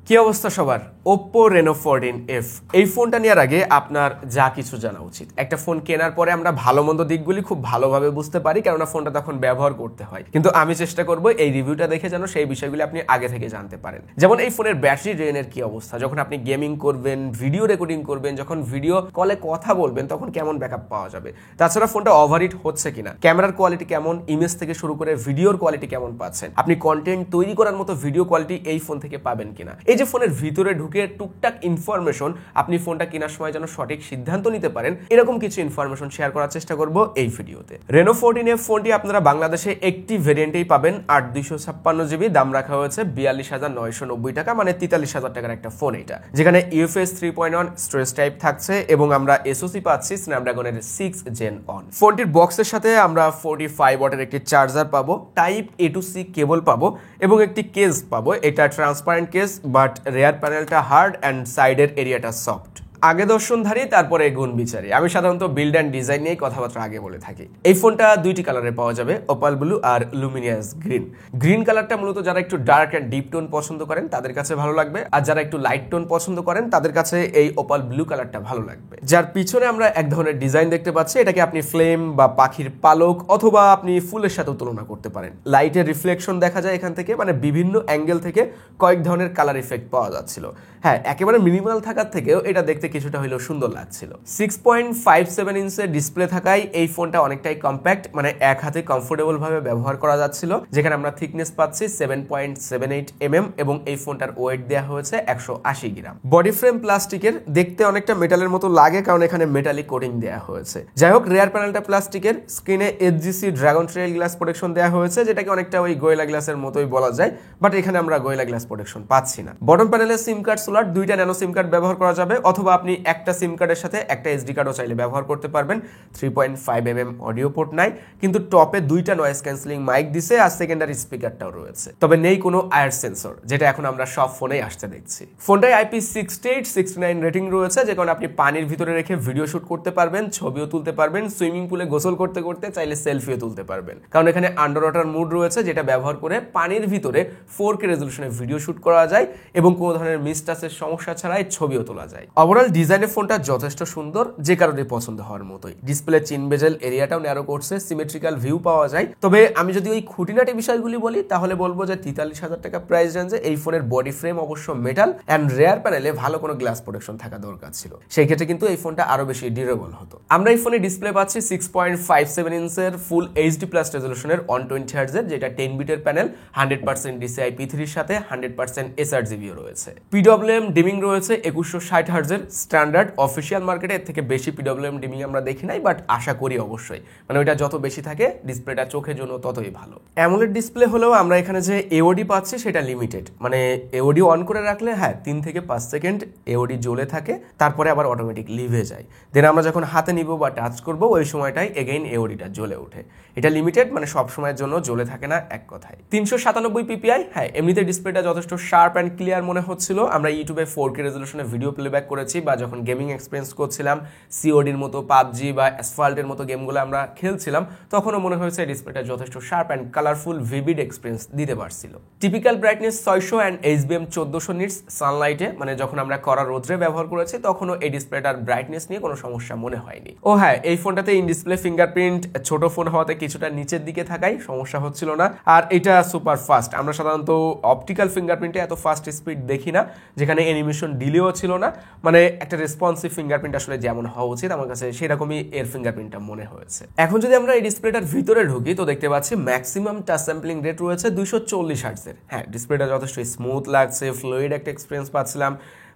কি অবস্থা সবার? Oppo Reno 14F এই ফোনটা নেওয়ার আগে আপনার যা কিছু জানা উচিত। একটা ফোন কেনার পরে আমরা ভালো মন্দ দিকগুলি খুব ভালোভাবে বুঝতে পারি, কেননা ফোনটা তখন ব্যবহার করতে হয়। কিন্তু আমি চেষ্টা করব এই রিভিউটা দেখে যেন সেই বিষয়গুলি আপনি আগে থেকে জানতে পারেন। যেমন এই ফোনের ব্যাটারি ড্রেনের কি অবস্থা, যখন আপনি গেমিং করবেন, ভিডিও রেকর্ডিং করবেন, যখন ভিডিও কলে কথা বলবেন তখন কেমন ব্যাকআপ পাওয়া যাবে। তাছাড়া ফোনটা ওভারহিট হচ্ছে কিনা, ক্যামেরার কোয়ালিটি কেমন, ইমেজ থেকে শুরু করে ভিডিওর কোয়ালিটি কেমন পাচ্ছেন, আপনি কন্টেন্ট তৈরি করার মতো ভিডিও কোয়ালিটি এই ফোন থেকে পাবেন কিনা। এই যে ফোনের ভিতরে ঢুকে টুকটাক ইনফরমেশন আপনি ফোনটা কেনার সময় যেন সঠিক সিদ্ধান্ত নিতে পারেন, এরকম কিছু ইনফরমেশন শেয়ার করার চেষ্টা করব এই ভিডিওতে। Reno 14F ফোনটি আপনারা বাংলাদেশে একটি ভেরিয়েন্টেই পাবেন, 8/256GB, দাম রাখা হয়েছে 42,990 টাকা, মানে 43,000 টাকার একটা ফোন এটা, যেখানে UFS 3.1 স্টোরেজ টাইপ থাকছে এবং আমরা SoC পাচ্ছি স্ন্যাপড্রাগনের 6 Gen 1। ফোনটির বক্সের সাথে আমরা 45 ওয়াটের একটি চার্জার পাবো, টাইপ A to C কেবল পাবো এবং একটি কেস পাবো। এটা ট্রান্সপারেন্ট কেস, বাট রেয়ার প্যানেলটা হার্ড অ্যান্ড সাইডের এরিয়াটা সফট। আগে দর্শনধারী তারপরে গুণ বিচারী। আমি সাধারণত বিল্ড অ্যান্ড ডিজাইন নিয়ে কথাবার্তা আগে বলে থাকি। এই ফোনটা দুইটি কালারে পাওয়া যাবে, অপাল ব্লু আর লুমিনিয়াস গ্রিন। গ্রিন কালারটা মূলত যারা একটু ডার্ক অ্যান্ড ডিপ টোন পছন্দ করেন তাদের কাছে ভালো লাগবে, আর যারা একটু লাইট টোন পছন্দ করেন তাদের কাছে এই অপাল ব্লু কালারটা ভালো লাগবে। যার পিছনে আমরা এক ধরনের ডিজাইন দেখতে পাচ্ছি, এটাকে আপনি ফ্লেম বা পাখির পালক অথবা আপনি ফুলের সাথেও তুলনা করতে পারেন। লাইটের রিফ্লেকশন দেখা যায় এখান থেকে, মানে বিভিন্ন অ্যাঙ্গেল থেকে কয়েক ধরনের কালার ইফেক্ট পাওয়া যাচ্ছিল। হ্যাঁ, একেবারে মিনিমাল থাকার থেকেও এটা দেখতে কিছুটা হইলেও সুন্দর লাগছিল। 6.57 ইঞ্চের ডিসপ্লে থাকায় এই ফোনটা অনেকটাই কম্প্যাক্ট, মানে এক হাতে কমফোর্টেবল ভাবে ব্যবহার করা যাচ্ছিল, যেখানে আমরা থিকনেস পাচ্ছি 7.78 mm এবং এই ফোনটার ওয়েট দেওয়া হয়েছে 180 গ্রাম। বডি ফ্রেম প্লাস্টিকের, দেখতে অনেকটা মেটালের মতো লাগে কারণ এখানে মেটালিক কোটিং দেওয়া হয়েছে। যাই হোক, রেয়ার প্যানেলটা প্লাস্টিকের, স্ক্রিনে HGC Dragontrail glass protection দেওয়া হয়েছে, যেটাকে অনেকটা ওই গোয়েলা গ্লাসের মতোই বলা যায়, বাট এখানে আমরা গোয়েলা গ্লাস প্রোটেকশন পাচ্ছি না। বটম প্যানেলে সিম কার্ড স্লট, দুইটা ন্যানো সিম কার্ড ব্যবহার করা যাবে, অথবা আপনি একটা সিম কার্ডের সাথে একটা SD কার্ডও চাইলে ব্যবহার করতে পারবেন। 3.5 mm অডিও পোর্ট নাই, কিন্তু টপে দুইটা নয়েজ ক্যান্সেলিং মাইক দিছে আর সেকেন্ডারি স্পিকারটাও রয়েছে, তবে নেই কোনো আয়ার সেন্সর, যেটা এখন আমরা সব ফোনেই আসতে দেখছি। ফোনটায় IP68-69 রেটিং রয়েছে, যে কারণে আপনি পানির ভিতরে রেখে ভিডিও শুট করতে পারবেন, ছবিও তুলতে পারবেন, সুইমিং পুলে গোসল করতে করতে চাইলে সেলফিও তুলতে পারবেন, কারণ এখানে আন্ডার ওয়াটার মুড রয়েছে, যেটা ব্যবহার করে পানির ভিতরে 4K রেজলিউশনে ভিডিও শুট করা যায় এবং কোনো ধরনের মিসটাচের সমস্যা ছাড়াই ছবিও তোলা যায়। ওভারঅল ডিজাইনের ফোনটা যথেষ্ট সুন্দর, যে কারণে পছন্দ হওয়ার মতোই। ডিসপ্লে চিন বেজেল এরিয়াটাও ন্যারো করছে, সিমেট্রিক্যাল ভিউ পাওয়া যায়। তবে আমি যদি ওই খুঁটিনাটি বিষয়গুলি বলি তাহলে বলবো যে 43,000 টাকা প্রাইস রেঞ্জে এই ফোনের বডি ফ্রেম অবশ্য মেটাল অ্যান্ড রেয়ার প্যানেলে ভালো কোনো গ্লাস প্রোটেকশন থাকা দরকার ছিল, সেই ক্ষেত্রে কিন্তু এই ফোনটা আরো বেশি ডিউরেবল হতো। আমরা এই ফোনে ডিসপ্লে পাচ্ছি 6.57 ইঞ্চের ফুল HD+ রেজলিউশনের 120 Hz, যেটা 10 বিটের প্যানেল, 100% DCI P3 এর সাথে 100% sRGB রয়েছে। PWM ডিমিং রয়েছে 2160 Hz এর স্ট্যান্ডার্ড। অফিশিয়াল মার্কেটে এর থেকে বেশি PWM ডিমিং আমরা দেখি নাই, বাট আশা করি অবশ্যই, মানে ওইটা যত বেশি থাকে ডিসপ্লেটা চোখের জন্য ততই ভালো। অ্যামোলেড ডিসপ্লে হলেও আমরা এখানে যে AOD পাচ্ছি সেটা লিমিটেড, মানে AOD অন করে রাখলে হ্যাঁ 3 থেকে 5 সেকেন্ড AOD জ্বলে থাকে, তারপরে আবার অটোমেটিক লিভে যায়। দেন আমরা যখন হাতে নিব বা টাচ করব ওই সময়টাই এগেইন AODটা জ্বলে ওঠে। এটা লিমিটেড, মানে সব সময়ের জন্য জ্বলে থাকে না এক কথায়। 397 PPI, হ্যাঁ এমনিতে ডিসপ্লেটা যথেষ্ট শার্প অ্যান্ড ক্লিয়ার মনে হচ্ছিল। আমরা ইউটিউবে 4K রেজলিউশনে ভিডিও প্লেব্যাক করেছি, বা যখন গেমিং এক্সপিরিয়েন্স করছিলাম, CODর মতো, PUBG বা অ্যাসফাল্টের মতো গেমগুলো আমরা খেলছিলাম, তখনও মনে হয়েছে ডিসপ্লেটা যথেষ্ট sharp and colourful vivid experience দিতে পারছিল। Typical brightness 600 and HBM 1400 nits সানলাইটে, মানে যখন আমরা কড়া রোদ্রে ব্যবহার করেছি তখনও এই ডিসপ্লেটার ব্রাইটনেস নিয়ে কোনো সমস্যা মনে হয়নি। ও হ্যাঁ, এই ফোনটাতে ইন ডিসপ্লে ফিঙ্গারপ্রিন্ট ছোট ফোন হওয়াতে কিছুটা নিচের দিকে থাকায় সমস্যা হচ্ছিল না, আর এটা সুপার ফাস্ট। আমরা সাধারণত অপটিক্যাল ফিঙ্গারপ্রিন্টে এত ফাস্ট স্পিড দেখি না, যেখানে অ্যানিমেশন ডিলেও ছিল না, মানে একটা রেসপন্সিভ ফিঙ্গারপ্রিন্ট আসলে যেমন হওয়া উচিত আমার কাছে সেরকমই এর ফিঙ্গারপ্রিন্টটা মনে হয়েছে। এখন যদি আমরা এই ডিসপ্লেটার ভিতরে ঢুকি তো দেখতে পাচ্ছি ম্যাক্সিমাম টাচ স্যাম্পলিং রেট রয়েছে 240 Hz এর। হ্যাঁ, ডিসপ্লেটা যথেষ্ট স্মুথ লাগছে, ফ্লুইড একটা এক্সপিরিয়েন্স পাচ্ছিলাম।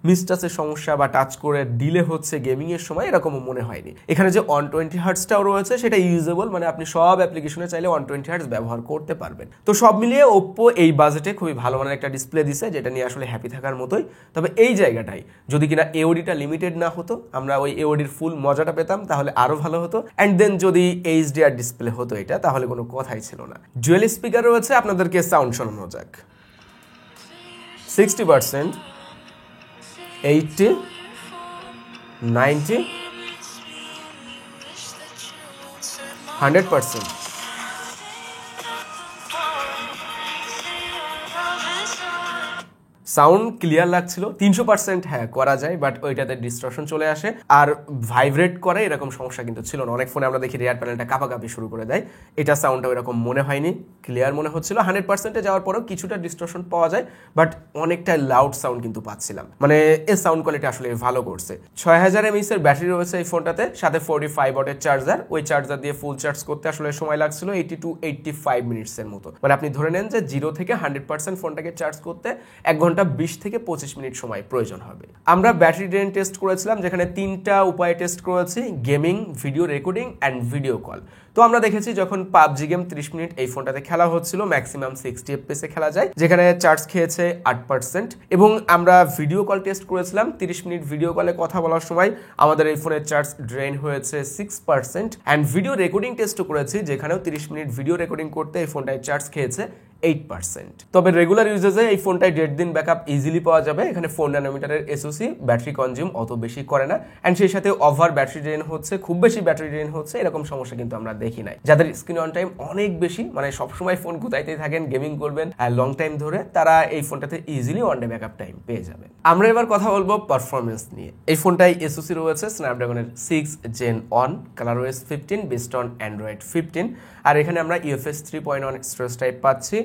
মিসটাচের সমস্যা বা টাচ করে ডিলে হচ্ছে গেমিং এর সময় এরকমও মনে হয়নি। এখানে যে 120 Hzটাও রয়েছে সেটা ইউজেবল, মানে আপনি সব অ্যাপ্লিকেশনে চাইলে 120 Hz ব্যবহার করতে পারবেন। তো সব মিলিয়ে Oppo এই বাজেটে খুবই ভালো মানের একটা ডিসপ্লে দিছে, যেটা নিয়ে আসলে হ্যাপি থাকার মতোই। তবে এই জায়গাটাই যদি কিনা AODটা লিমিটেড না হতো, আমরা ওই AODর ফুল মজাটা পেতাম, তাহলে আরো ভালো হতো। অ্যান্ড দেন যদি HDR ডিসপ্লে হতো এটা, তাহলে কোনো কথাই ছিল না। ডুয়েল স্পিকার রয়েছে, আপনাদেরকে সাউন্ড শোনানো যাক। 60%, 80, 90, 100%। সাউন্ড ক্লিয়ার লাগছিল 300%, হ্যাঁ করা যায়, বাট ওইটাতে ডিস্টরশন চলে আসে আর ভাইব্রেট করে এরকম সমস্যা কিন্তু ছিল না। অনেক ফোনে আমরা দেখি রিয়ার প্যানেলটা কাঁপাকাঁপি শুরু করে দেয়, এটা সাউন্ডটা এরকম মনে হয়নি, ক্লিয়ার মনে হচ্ছিল। 100%-এ যাওয়ার পরেও কিছুটা ডিস্টরশন পাওয়া যায়, বাট অনেকটা লাউড সাউন্ড কিন্তু পাচ্ছিলাম, মানে এর সাউন্ড কোয়ালিটি আসলে ভালো করছে। 6000 mAh এর ব্যাটারি রয়েছে এই ফোনটাতে, সাথে 45 ওয়াটের চার্জার। ওই চার্জার দিয়ে ফুল চার্জ করতে আসলে সময় লাগছিল 80 to 85 মিনিটসের মতো, মানে আপনি ধরে নেন যে 0 থেকে 100% ফোনটাকে চার্জ করতে 1 ঘন্টা 20 থেকে 25 মিনিট সময় প্রয়োজন হবে। আমরা ব্যাটারি ড্রেন টেস্ট করেছিলাম, যেখানে 3টা উপায়ে টেস্ট করেছি: gaming, video recording and video call. তো আমরা দেখেছি যখন পাবজি গেম 30 মিনিট এই ফোনটাতে খেলা হচ্ছিল, ম্যাক্সিমাম 60 FPS খেলা যায়, যেখানে চার্জ খেয়েছে 8%। এবং আমরা ভিডিও কল টেস্ট করেছিলাম, 30 মিনিট ভিডিও কলে কথা বলার সময় আমাদের এই ফোনের চার্জ ড্রেন হয়েছে 6%। অ্যান্ড ভিডিও রেকর্ডিং টেস্টও করেছি, যেখানেও 30 মিনিট ভিডিও রেকর্ডিং করতে এই ফোনটায় চার্জ খেয়েছে 8%। তবে রেগুলার ইউজেজে এই ফোনটায় 1.5 দিন ব্যাকআপ ইজিলি পাওয়া যাবে। এখানে 4 ন্যানোমিটারের এসওসি, ব্যাটারি কনজিউম অত বেশি করে না, অ্যান্ড সেই সাথে ওভার ব্যাটারি ড্রেন হচ্ছে, খুব বেশি ব্যাটারি ড্রেন হচ্ছে এরকম সমস্যা কিন্তু আমরা দেখি নাই। যাদের স্ক্রিন অন টাইম অনেক বেশি, মানে সবসময় ফোন গুতাইতেই থাকেন, গেমিং করবেন আর লং টাইম ধরে, তারা এই ফোনটাতে ইজিলি 1 ডে ব্যাকআপ টাইম পেয়ে যাবেন। আমরা এবার কথা বলবো পারফরমেন্স নিয়ে। এই ফোনটায় এসওসি রয়েছে স্ন্যাপড্রাগনের 6 Gen 1, ColorOS 15 based on Android 15, আর এখানে আমরা UFS 3.1 স্টোরেজ টাইপ পাচ্ছি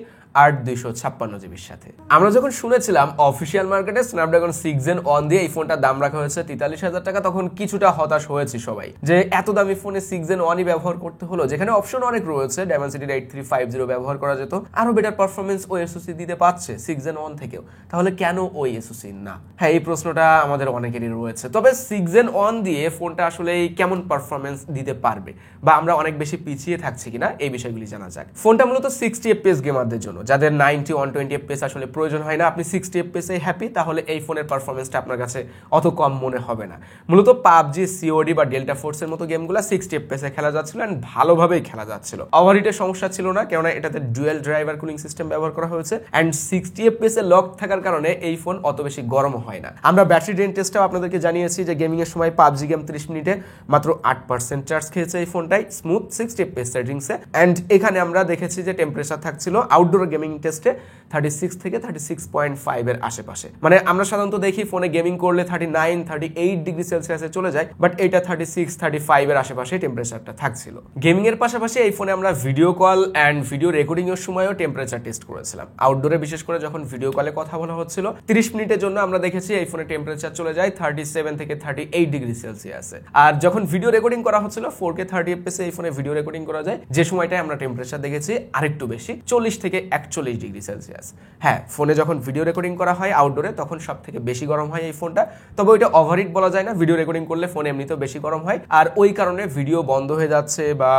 8/256 জিবির সাথে। আমরা যখন শুনেছিলাম অফিসিয়াল মার্কেটে স্ন্যাপড্রাগন 6 Gen 1 দিয়ে এই ফোনটার দাম রাখা হয়েছে 43,000 টাকা, তখন কিছুটা হতাশ হয়েছি সবাই, যে এত দামি ফোনে 6 Gen 1ই ব্যবহার করতে হলো, যেখানে অপশন অনেক রয়েছে। Dimensity 8350 ব্যবহার করা যেত, আরো বেটার পারফরমেন্স ওই এসওসি দিতে পারছে 6 Gen 1 থেকেও, তাহলে কেন ওই এসওসি না? হ্যাঁ, এই প্রশ্নটা আমাদের অনেকেরই রয়েছে। তবে 6 Gen 1 দিয়ে ফোনটা আসলে কেমন পারফরমেন্স দিতে পারবে, বা আমরা অনেক বেশি পিছিয়ে থাকছি কিনা, এই বিষয়গুলি জানা যাক। ফোনটা মূলত 60 FPS গেমারদের জন্য, যাদের 90 120 FPS আসলে প্রয়োজন হয় না, আপনি 60 FPS এ হ্যাপি, তাহলে এই ফোনের পারফরমেন্সটা আপনার কাছে অত কম মনে হবে না। মূলত পাবজি, সিওডি বা ডেল্টা ফোর্সের মতো গেমগুলো 60 FPS এ খেলা যাচ্ছিল, এন্ড ভালোভাবেই খেলা যাচ্ছিল। ওভারহিটের সমস্যা ছিল না, কেননা এটাতে ডুয়েল ড্রাইভার কুলিং সিস্টেম ব্যবহার করা হয়েছে, এন্ড 60 FPS এ লক থাকার কারণে এই ফোন অত বেশি গরম হয় না। আমরা ব্যাটারি ড্রেন টেস্টটাও আপনাদেরকে জানিয়েছি যে গেমিং এর সময় পাবজি গেম 30 মিনিটে মাত্র 8% চার্জ খেয়েছে এই ফোনটাই, স্মুথ 60 FPS সেটিংসে। এন্ড এখানে আমরা দেখেছি যে টেম্পারেচার থাকছিল আউটডোর গেমিং টেস্টে 36 থেকে 36.5 এর আশেপাশে। মানে আমরা সাধারণত দেখি ফোনে গেমিং করলে 39 38 ডিগ্রি সেলসিয়াসে চলে যায়, বাট এটা 36 35 এর আশেপাশে টেম্পারেচারটা থাকছিল। গেমিং এর পাশাপাশি এই ফোনে আমরা video call and video recording এর সময়ও টেম্পারেচার টেস্ট করেছিলাম। আউটডোরে বিশেষ করে যখন ভিডিও কলে কথা বলা হচ্ছিল 30 মিনিটের জন্য আমরা দেখেছি এই ফোনে টেম্পারেচার চলে যায় 37 থেকে 38 ডিগ্রি সেলসিয়াসে। আর যখন ভিডিও রেকর্ডিং করা হচ্ছিল 4K 30 FPS এই ফোনে ভিডিও রেকর্ডিং করা যায়, যে সময়টায় আমরা টেম্পারেচার দেখেছি আরেকটু বেশি, 40 থেকে 41 ডিগ্রি সেলসিয়াস। হ্যাঁ, ফোনে যখন ভিডিও রেকর্ডিং করা হয় আউটডোরে, তখন সব থেকে বেশি গরম হয় এই ফোনটা। তবে ওইটা ওভারহিট বলা যায় না, ভিডিও রেকর্ডিং করলে ফোন এমনিতেও বেশি গরম হয়, আর ওই কারণে ভিডিও বন্ধ হয়ে যাচ্ছে বা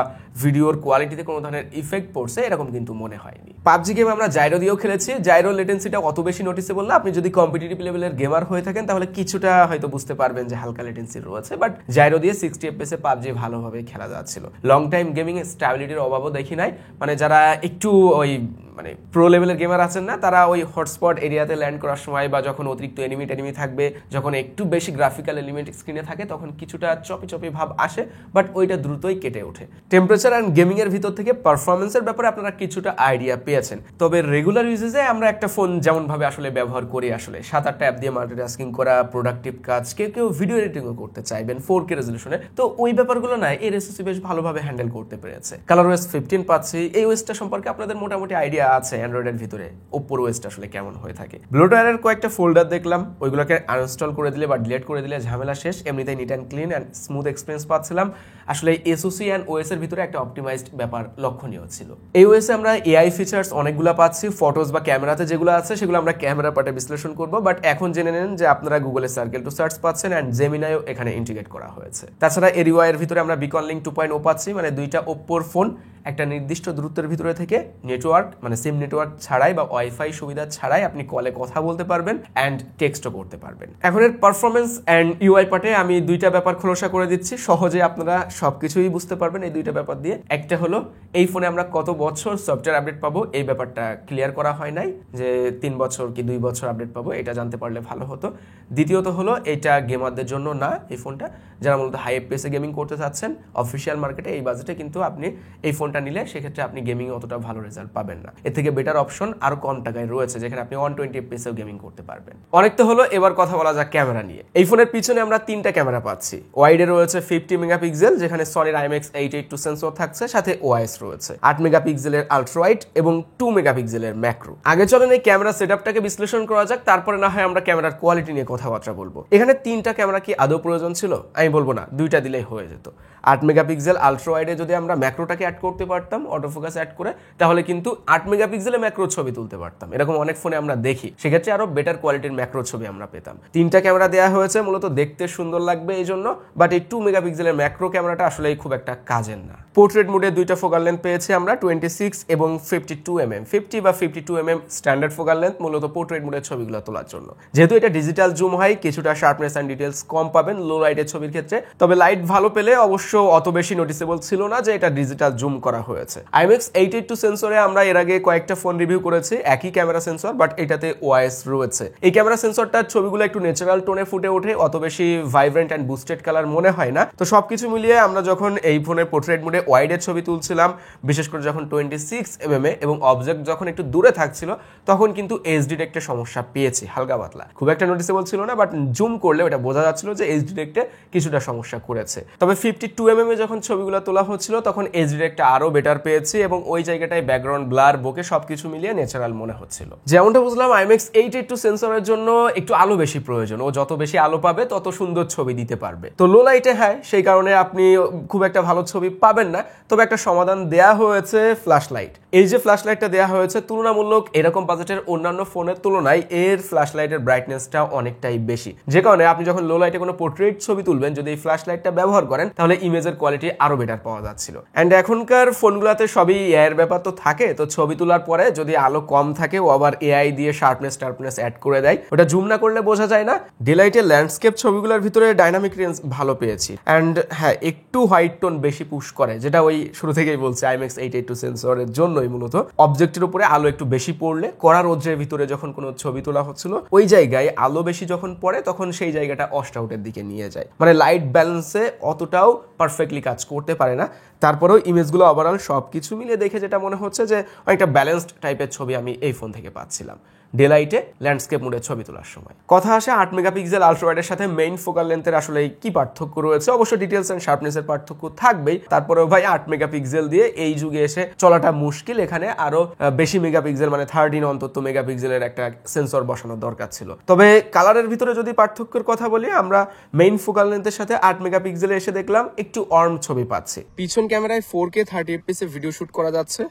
ভিডিওর কোয়ালিটিতে কোনো ধরনের ইফেক্ট পড়ছে এরকম কিন্তু মনে হয়নি। পাবজি গেম আমরা জাইরো দিয়েও খেলেছি, জাইরো লেটেন্সিটা অত বেশি নোটিসেবল না। আপনি যদি কম্পিটিটিভ লেভেলের গেমার হয়ে থাকেন তাহলে কিছুটা হয়তো বুঝতে পারবেন যে হালকা লেটেন্সি রয়েছে, বাট জাইরো দিয়ে 60 FPS এ পাবজি ভালোভাবে খেলা যাচ্ছিল। লং টাইম গেমিং এ স্ট্যাবিলিটির অভাবও দেখি নাই, মানে যারা একটু ওই মানে প্রো লেভেলের গেমার আছেন না, তারা ওই হটস্পট এরিয়াতে ল্যান্ড করার সময় বা যখন অতিরিক্ত এনিমি থাকবে, যখন একটু বেশি গ্রাফিক্যাল এলিমেন্ট স্ক্রিনে থাকে, তখন কিছুটা চপি ভাব আসে, বাট ওইটা দ্রুতই কেটে ওঠে। টেম্পারেচার অ্যান্ড গেমিং এর ভিতর থেকে পারফরমেন্সের ব্যাপারে আপনারা কিছুটা আইডিয়া পেয়েছেন। তবে রেগুলার ইউজেজে আমরা একটা ফোন যেমন ভাবে আসলে ব্যবহার করি, আসলে 7-8টা অ্যাপ দিয়ে মাল্টিটাস্কিং করা, প্রোডাক্টিভ কাজ, কেউ ভিডিও এডিটিংও করতে চাইবেন 4K রেজলিউশনে, তো ওই ব্যাপারগুলো না এর এসওসি বেশ ভালোভাবে হ্যান্ডেল করতে পেরেছে। ColorOS 15 পাচ্ছি, এই ওএসটা সম্পর্কে আপনাদের মোটামুটি আইডিয়া আছে অ্যান্ড্রয়েডের ভিতরে ওপ্পোর ওএসটা আসলে কেমন হয়ে থাকে। ব্লোটওয়্যারের কয়েকটা ফোল্ডার দেখলাম, ওইগুলোকে আনইনস্টল করে দিলে বা ডিলিট করে দিলে ঝামেলা শেষ। এমনিতেই neat and clean and smooth experience পাচ্ছিলাম। আসলে এসওসি অ্যান্ড ওএস এর ভিতরে একটা অপটিমাইজড ব্যাপার লক্ষণীয় ছিল। এই ওএসে আমরা এআই ফিচার্স অনেকগুলো পাচ্ছি, ফটোস বা ক্যামেরাতে যেগুলো আছে সেগুলো আমরা ক্যামেরা পার্টে বিশ্লেষণ করব, বাট এখন জেনে নেন যে আপনারা গুগলে সার্কেল টু সার্চ পাচ্ছেন অ্যান্ড জেমিনাইও এখানে ইন্টিগ্রেট করা হয়েছে। তাছাড়া এর ইউআই এর ভিতরে আমরা বিকন লিঙ্ক 2.0 পাচ্ছি, মানে দুইটা ওপ্পোর ফোন একটা নির্দিষ্ট দূরত্বের ভিতরে থেকে নেটওয়ার্ক মানে সিম নেটওয়ার্ক ছাড়াই বা ওয়াইফাই সুবিধা ছাড়াই আপনি কলে কথা বলতে পারবেন অ্যান্ড টেক্সটও করতে পারবেন। এখন এর পারফরমেন্স অ্যান্ড ইউআই পার্টে আমি দুইটা ব্যাপার খোলসা করে দিচ্ছি, সহজে আপনারা সবকিছুই বুঝতে পারবেন এই দুইটা ব্যাপার দিয়ে। একটা হলো এই ফোনে আমরা কত বছর সফটওয়্যার আপডেট পাবো, এই ব্যাপারটা ক্লিয়ার করা হয় নাই, যে 3 বছর কি 2 বছর আপডেট পাবো, এটা জানতে পারলে ভালো হতো। দ্বিতীয়ত হলো এটা গেমারদের জন্য না, এই ফোনটা যারা মূলত হাই এফপিএসে গেমিং করতে চাচ্ছেন অফিসিয়াল মার্কেটে এই বাজেটে কিন্তু আপনি এই ফোনটা নিলে সেক্ষেত্রে আপনি গেমিং অতটা ভালো রেজাল্ট পাবেন না। এর থেকে বেটার অপশন আরো কম টাকায় রয়েছে, যেখানে আপনি 120 fps এও গেমিং করতে পারবেন। অনেক তো হলো, এবার কথা বলা যাক ক্যামেরা নিয়ে। এই ফোনের পিছনে আমরা 3টা ক্যামেরা পাচ্ছি। ওয়াইডে রয়েছে 50 মেগাপিক্সেল, যেখানে সনির IMX882 সেন্সর থাকছে, সাথে ওআইএস রয়েছে 8 মেগাপিক্সেলের আলট্রা ওয়াইড এবং 2 মেগাপিক্সেলের ম্যাক্রো। আগে চলেন এই ক্যামেরা সেটআপটাকে বিশ্লেষণ করা যাক, তারপরে না হয় আমরা ক্যামেরার কোয়ালিটি নিয়ে কথাবার্তা বলবো। এখানে 3টা ক্যামেরা কি আদৌ প্রয়োজন ছিল? আমি বলবো না, 2টা দিলেই হয়ে যেত। 8 মেগাপিক্সেল আলট্রা ওয়াইডে যদি আমরা ম্যাক্রোটাকে অ্যাড করতে পারতাম, অটোফোকাস অ্যাড করে, তাহলে কিন্তু 8 মেগাপিক্সেলে ম্যাক্রো ছবি তুলতে পারতাম। এরকম অনেক ফোনে আমরা দেখি, সেক্ষেত্রে আরো বেটার কোয়ালিটির ম্যাক্রো ছবি আমরা পেতাম। 3টা ক্যামেরা দেওয়া হয়েছে মূলত দেখতে সুন্দর লাগবে এই জন্য, বাট এই 2 মেগাপিক্সেলের ম্যাক্রো ক্যামেরাটা আসলে খুব একটা কাজের না। পোর্ট্রেট মোডে 2টা ফোকাল লেন্থ পেয়েছি আমরা, 26 এবং 52 mm। 50 বা 52 mm স্ট্যান্ডার্ড ফোকাল লেন্থ, মূলত পোর্ট্রেট মোডের ছবিগুলো তোলার জন্য। যেহেতু এটা ডিজিটাল জুম হয়, কিছুটা শার্পনেস অ্যান্ড ডিটেলস কম পাবেন লো লাইটের ছবির ক্ষেত্রে, তবে লাইট ভালো পেলে অবশ্য অত বেশি নোটিসেবল ছিল না যে এটা ডিজিটাল জুম করা হয়েছে। IMX882 সেন্সরে আমরা এর আগে কয়েকটা ফোন রিভিউ করেছি, একই ক্যামেরা সেন্সর, বাট এটাতে ওআইএস রয়েছে। এই ক্যামেরা সেন্সরটার ছবিগুলো একটু ন্যাচারাল টোনে ফুটে ওঠে, অত বেশি ভাইব্রেন্ট অ্যান্ড বুস্টেড কালার মনে হয় না। তো সবকিছু মিলিয়ে আমরা যখন এই ফোনের পোর্ট্রেট মোডে ওয়াইডের ছবি তুলছিলাম, বিশেষ করে যখন 26 mm এবং অবজেক্ট যখন একটু দূরে থাকছিল, তখন কিন্তু এজ ডিটেক্টের সমস্যা পেয়েছি হালকা পাতলা, খুব একটা নোটিসেবল ছিল না, বাট জুম করলে ওটা বোঝা যাচ্ছিল যে এজ ডিটেক্টে কিছুটা সমস্যা করেছে। তবে 52 mm যখন ছবিগুলো তোলা হচ্ছিল, তখন এজ ডিটেক্টটা আরো বেটার পেয়েছি এবং ওই জায়গাটায় ব্যাকগ্রাউন্ড ব্লার বোকে সবকিছু মিলিয়ে ন্যাচারাল মনে হচ্ছিল। যেমনটা বুঝলাম, IMX882 সেন্সরের জন্য একটু আলো বেশি প্রয়োজন, ও যত বেশি আলো পাবে তত সুন্দর ছবি দিতে পারবে। তো লো লাইটে হ্যাঁ, সেই কারণে আপনি খুব একটা ভালো ছবি পাবেন না, তবে একটা সমাধান দেয়া হয়েছে ফ্ল্যাশ লাইট। এই যে ফ্ল্যাশ লাইটটা দেওয়া হয়েছে, তুলনামূলক এরকম বাজেটের অন্যান্য ফোনের তুলনায় এর ফ্ল্যাশ লাইটের ব্রাইটনেসটা অনেকটাই বেশি, যে কারণে আপনি যখন লো লাইটে কোনো পোর্ট্রেট ছবি তুলবেন, যদি এই ফ্ল্যাশ লাইটটা ব্যবহার করেন, তাহলে ইমেজের কোয়ালিটি আরো বেটার পাওয়া যাচ্ছিল। অ্যান্ড এখনকার ফোনগুলোতে সবই এআইয়ের ব্যাপার তো থাকে, তো ছবি তোলার পরে যদি আলো কম থাকে, ও আবার এআই দিয়ে শার্পনেস অ্যাড করে দেয়, ওটা জুম না করলে বোঝা যায় না। ডেলাইটের ল্যান্ডস্কেপ ছবিগুলোর ভিতরে ডাইনামিক রেঞ্জ ভালো পেয়েছি, অ্যান্ড হ্যাঁ, একটু হোয়াইট টোন বেশি পুশ করে, যেটা ওই শুরু থেকেই বলছে IMX882 সেন্সরের জন্যই মূলত। অবজেক্টের উপরে আলো একটু বেশি পড়লে, কড়া রোদ্রের ভিতরে যখন কোনো ছবি তোলা হচ্ছিল, ওই জায়গায় আলো বেশি যখন পড়ে, তখন সেই জায়গাটা অস্ট আউটের দিকে নিয়ে যায়, মানে লাইট ব্যালেন্সে অতটাও পারফেক্টলি কাজ করতে পারে না। তারপরেও ইমেজগুলো ওভারঅল সবকিছু মিলিয়ে দেখে যেটা মনে হচ্ছে যে অনেকটা ব্যালেন্সড টাইপের ছবি আমি এই ফোন থেকে পাচ্ছিলাম ডেলাইটে ল্যান্ডস্কেপ মোডে ছবি তোলার সময়। কথা আসে 8 মেগাপিক্সেল আলট্রা ওয়াইডের সাথে মেইন ফোকাল লেন্থের আসলে কি পার্থক্য রয়েছে। অবশ্য ডিটেলস এন্ড শার্পনেসের পার্থক্য থাকবেই, তারপরেও ভাই 8 মেগাপিক্সেল দিয়ে এই যুগে এসে চলাটা মুশকিল, এখানে আরো বেশি মেগাপিক্সেল মানে 13 অন্তত মেগাপিক্সেলের একটা সেন্সর বসানোর দরকার ছিল। তবে কালারের ভিতরে যদি পার্থক্যের কথা বলি, আমরা মেইন ফোকাল লেন্থের সাথে 8 মেগাপিক্সেলে এসে দেখলাম একটু অর্ম ছবি পাচ্ছি। পিছন ক্যামেরায় 4K 30 fps এ ভিডিও শুট করা যাচ্ছে,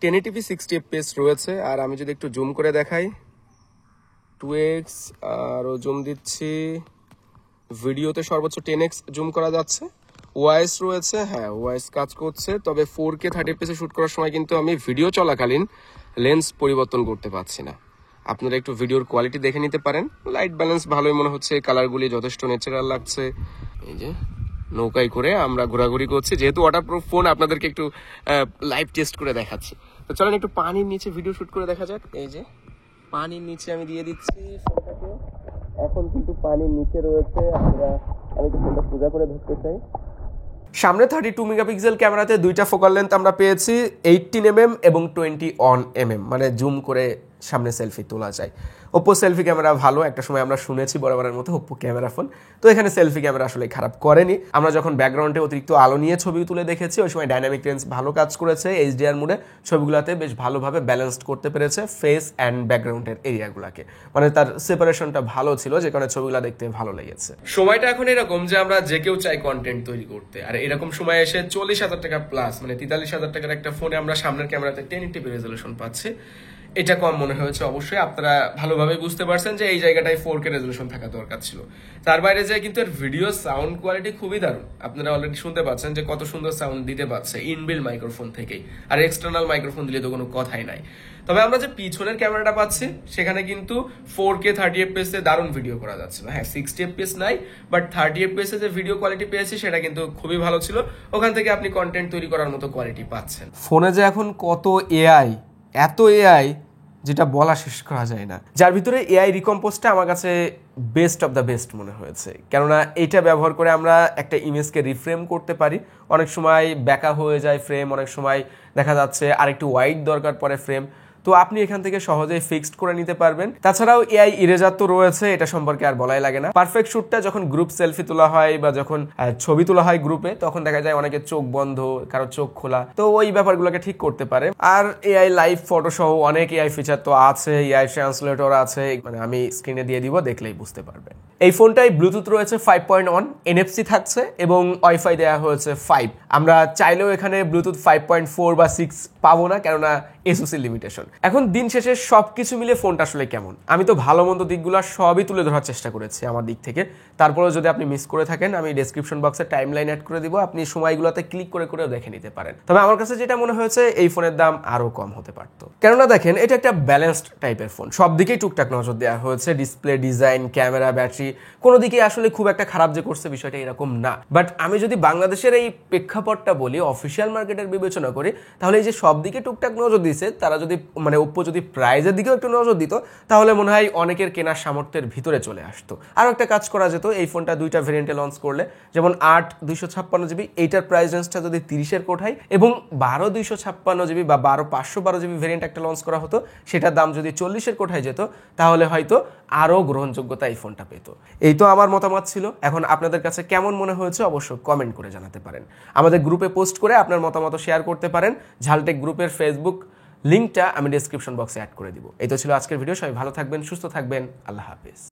1080p 60 fps রয়েছে। আর আমি যদি একটু জুম করে দেখাই, 2x আরও জুম দিচ্ছি, ভিডিওতে সর্বোচ্চ 10x জুম করা যাচ্ছে। ওআইএস রয়েছে, হ্যাঁ ওআইএস কাজ করছে, তবে 4K 30 fps শুট করার সময় কিন্তু আমি ভিডিও চলাকালীন লেন্স পরিবর্তন করতে পারছি না। আপনারা একটু ভিডিওর কোয়ালিটি দেখে নিতে পারেন। লাইট ব্যালেন্স ভালোই মনে হচ্ছে, কালারগুলি যথেষ্ট ন্যাচারাল লাগছে। এই যে নৌকায় করে আমরা ঘোরাঘুরি করছি, যেহেতু ওয়াটারপ্রুফ ফোন, আপনাদেরকে একটু লাইভ টেস্ট করে দেখাচ্ছি। তো চলেন একটু পানির নিচে ভিডিও শুট করে দেখা যাক। এই যে পানির নিচে আমি দিয়ে দিচ্ছি ফোনটাকে, এখন কিন্তু পানির নিচে রয়েছে। আমি একটু ফোনটা সোজা করে ধরতে চাই। সামনে 32 মেগাপিক্সেল ক্যামেরাতে 2টা ফোকাল লেন্থ আমরা পেয়েছি, 18 mm এবং 21 mm, মানে জুম করে সামনে সেলফি তোলা যায়। ওপ্পো সেলফি ক্যামেরা ভালো, একটা সময় আমরা শুনেছি বরাবরের মতো ওপ্পো ক্যামেরা ফোন, তো এখানে সেলফি ক্যামেরা আসলে খারাপ করেনি। আমরা যখন ব্যাকগ্রাউন্ডে অতিরিক্ত আলো নিয়ে ছবি তুলে দেখেছি, ওই সময় ডাইনামিক রেঞ্জ ভালো কাজ করেছে। HDR মোডে ছবিগুলোতে বেশ ভালোভাবে ব্যালেন্সড করতে পেরেছে ফেস অ্যান্ড ব্যাকগ্রাউন্ডের এরিয়াগুলোকে, মানে তার সেপারেশনটা ভালো ছিল, যে কারণে ছবিগুলো দেখতে ভালো লেগেছে। সময়টা এখন এরকম যে আমরা যে কেউ চাই কন্টেন্ট তৈরি করতে, আর এরকম সময় এসে 40,000 টাকা প্লাস, মানে 43,000 টাকার একটা ফোনে আমরা সামনের ক্যামেরাতে 1080p রেজলিউশন পাচ্ছি। এটা কম মনে হয়েছে, অবশ্যই আপনারা ভালোভাবে বুঝতে পারছেন যে এই জায়গাটায় 4K রেজলিউশন থাকা দরকার ছিল। তার বাইরে যে কিন্তু এর ভিডিও সাউন্ড কোয়ালিটি খুবই দারুণ, আপনারা অলরেডি শুনতে পাচ্ছেন যে কত সুন্দর সাউন্ড দিতে পারছে ইনবিল্ড মাইক্রোফোন থেকেই, আর এক্সটার্নাল মাইক্রোফোন দিলে তো কোনো কথাই নাই। তবে আমরা যে পিছনের ক্যামেরাটা পাচ্ছি, সেখানে কিন্তু 4K 30 fps এ দারুণ ভিডিও করা যাচ্ছে না। হ্যাঁ 60 fps নাই, বাট 30 fps এ যে ভিডিও কোয়ালিটি পেয়েছি সেটা কিন্তু খুবই ভালো ছিল। ওখান থেকে আপনি কন্টেন্ট তৈরি করার মতো কোয়ালিটি পাচ্ছেন। ফোনে যে এখন কত এআই, এত এআই যেটা বলা শেষ করা যায় না, যার ভিতরে এআই রিকম্পোজটা আমার কাছে বেস্ট অফ দ্য বেস্ট মনে হয়েছে। কেননা এইটা ব্যবহার করে আমরা একটা ইমেজকে রিফ্রেম করতে পারি, অনেক সময় ব্যাকা হয়ে যায় ফ্রেম, অনেক সময় দেখা যাচ্ছে আরেকটু ওয়াইড দরকার পড়ে ফ্রেম, তো আপনি এখান থেকে সহজেই ফিক্সড করে নিতে পারবেন। তাছাড়াও এআই ইরেজার তো রয়েছে, এটা সম্পর্কে আর বলাই লাগে না। পারফেক্ট শুটটা যখন গ্রুপ সেলফি তোলা হয় বা যখন ছবি তোলা হয় গ্রুপে, তখন দেখা যায় অনেকের চোখ বন্ধ, কারো চোখ খোলা, তো ওই ব্যাপারগুলোকে ঠিক করতে পারে। আর এআই লাইভ ফটো সহ অনেক এআই ফিচার তো আছে, এআই ট্রান্সলেটর আছে, মানে আমি স্ক্রিনে দিয়ে দিব, দেখলেই বুঝতে পারবেন। এই ফোনটায় ব্লুটুথ রয়েছে 5.1, এনএফসি থাকছে এবং ওয়াইফাই দেওয়া হয়েছে 5। আমরা চাইলেও এখানে ব্লুটুথ 5.4 বা 6 পাবো না, কেননা এসওসি লিমিটেশন। এখন দিন শেষে সবকিছু মিলে ফোনটা আসলে কেমন, আমি তো ভালো মন্দ দিকগুলো সবই তুলে ধরার চেষ্টা করেছি আমার দিক থেকে। তারপরেও যদি আপনি মিস করে থাকেন, আমি ডেসক্রিপশন বক্সে টাইমলাইন অ্যাড করে দিব, আপনি সময়গুলোতে ক্লিক করে করেও দেখে নিতে পারেন। তবে আমার কাছে যেটা মনে হয়েছে, এই ফোনের দাম আরো কম হতে পারতো, কেননা দেখেন এটা একটা ব্যালেন্সড টাইপের ফোন, সব দিকেই টুকটাক নজর দেওয়া হয়েছে। ডিসপ্লে, ডিজাইন, ক্যামেরা, ব্যাটারি, কোনো দিকে আসলে খুব একটা খারাপ যে করছে বিষয়টা এরকম না। বাট আমি যদি বাংলাদেশের এই প্রেক্ষাপটটা বলি, অফিসিয়াল মার্কেটের বিবেচনা করি, তাহলে এই যে সব দিকে টুকটাক নজর দিছে, তারা যদি মানে ওপ্পো যদি প্রাইজের দিকেও একটু নজর দিত, তাহলে মনে হয় অনেকের কেনার সামর্থ্যের ভিতরে চলে আসতো। আরও একটা কাজ করা যেত, এই ফোনটা দুইটা ভেরিয়েন্টে লঞ্চ করলে, যেমন 8/256GB, এইটার প্রাইস রেঞ্জটা যদি 30-এর কোঠায়, এবং 12/256GB বা 12/512GB ভেরিয়েন্ট একটা লঞ্চ করা হতো, সেটার দাম যদি 40-এর কোঠায় যেত, তাহলে হয়তো আরও গ্রহণযোগ্যতা এই ফোনটা পেত। এই তো আমার মতামত ছিল। এখন আপনাদের কাছে কেমন মনে হয়েছে অবশ্যই কমেন্ট করে জানাতে পারেন। আমাদের গ্রুপে পোস্ট করে আপনার মতামত শেয়ার করতে পারেন। ঝালটেক গ্রুপের ফেসবুক লিঙ্কটা আমি ডেসক্রিপশন বক্সে অ্যাড করে দিব। এই তো ছিল আজকের ভিডিও। সবাই ভালো থাকবেন, সুস্থ থাকবেন। আল্লাহ হাফেজ।